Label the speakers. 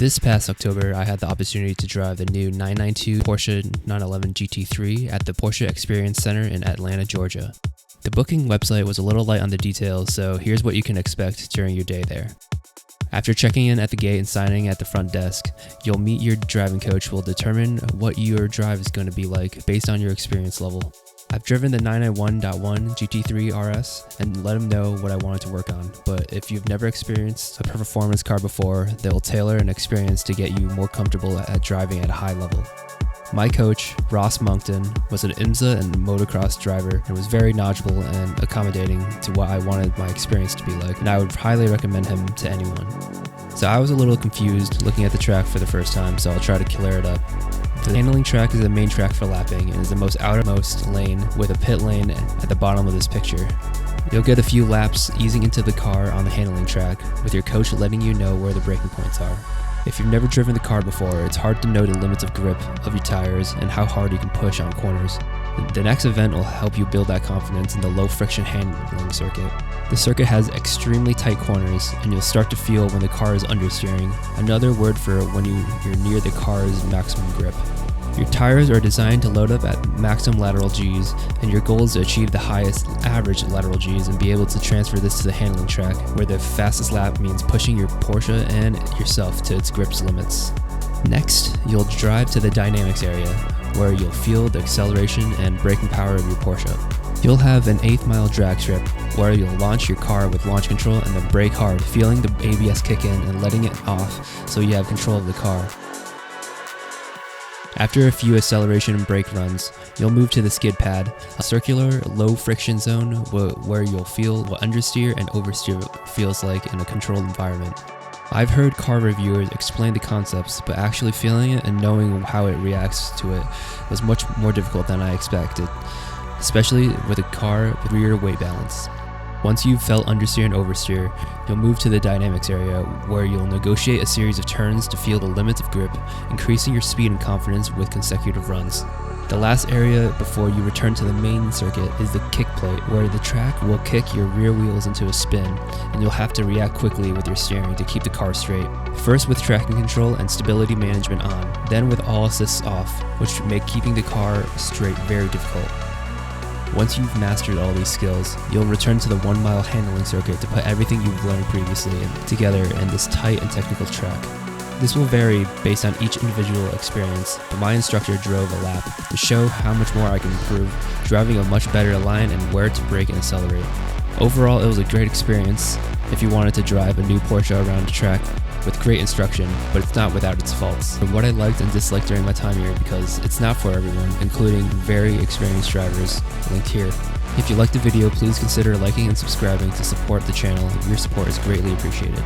Speaker 1: This past October, I had the opportunity to drive the new 992 Porsche 911 GT3 at the Porsche Experience Center in Atlanta, Georgia. The booking website was a little light on the details, so here's what you can expect during your day there. After checking in at the gate and signing at the front desk, you'll meet your driving coach who will determine what your drive is going to be like based on your experience level. I've driven the 991.1 GT3 RS and let them know what I wanted to work on, but if you've never experienced a performance car before, they'll tailor an experience to get you more comfortable at driving at a high level. My coach, Ross Moncton, was an IMSA and motocross driver and was very knowledgeable and accommodating to what I wanted my experience to be like, and I would highly recommend him to anyone. So I was a little confused looking at the track for the first time, so I'll try to clear it up. The handling track is the main track for lapping and is the most outermost lane with a pit lane at the bottom of this picture. You'll get a few laps easing into the car on the handling track, with your coach letting you know where the braking points are. If you've never driven the car before, it's hard to know the limits of grip of your tires and how hard you can push on corners. The next event will help you build that confidence in the low friction handling circuit. The circuit has extremely tight corners, and you'll start to feel when the car is understeering, another word for when you're near the car's maximum grip. Your tires are designed to load up at maximum lateral Gs, and your goal is to achieve the highest average lateral Gs and be able to transfer this to the handling track, where the fastest lap means pushing your Porsche and yourself to its grip's limits. Next, you'll drive to the dynamics area, where you'll feel the acceleration and braking power of your Porsche. You'll have an 1/8 mile drag strip where you'll launch your car with launch control and then brake hard, feeling the ABS kick in and letting it off so you have control of the car. After a few acceleration and brake runs, you'll move to the skid pad, a circular, low friction zone where you'll feel what understeer and oversteer feels like in a controlled environment. I've heard car reviewers explain the concepts, but actually feeling it and knowing how it reacts to it was much more difficult than I expected, especially with a car with rear weight balance. Once you've felt understeer and oversteer, you'll move to the dynamics area where you'll negotiate a series of turns to feel the limits of grip, increasing your speed and confidence with consecutive runs. The last area before you return to the main circuit is the kick plate, where the track will kick your rear wheels into a spin, and you'll have to react quickly with your steering to keep the car straight. First with traction control and stability management on, then with all assists off, which make keeping the car straight very difficult. Once you've mastered all these skills, you'll return to the 1 mile handling circuit to put everything you've learned previously together in this tight and technical track. This will vary based on each individual experience, but my instructor drove a lap to show how much more I can improve, driving a much better line and where to brake and accelerate. Overall, it was a great experience if you wanted to drive a new Porsche around the track with great instruction, but it's not without its faults. But what I liked and disliked during my time here, because it's not for everyone, including very experienced drivers, linked here. If you liked the video, please consider liking and subscribing to support the channel. Your support is greatly appreciated.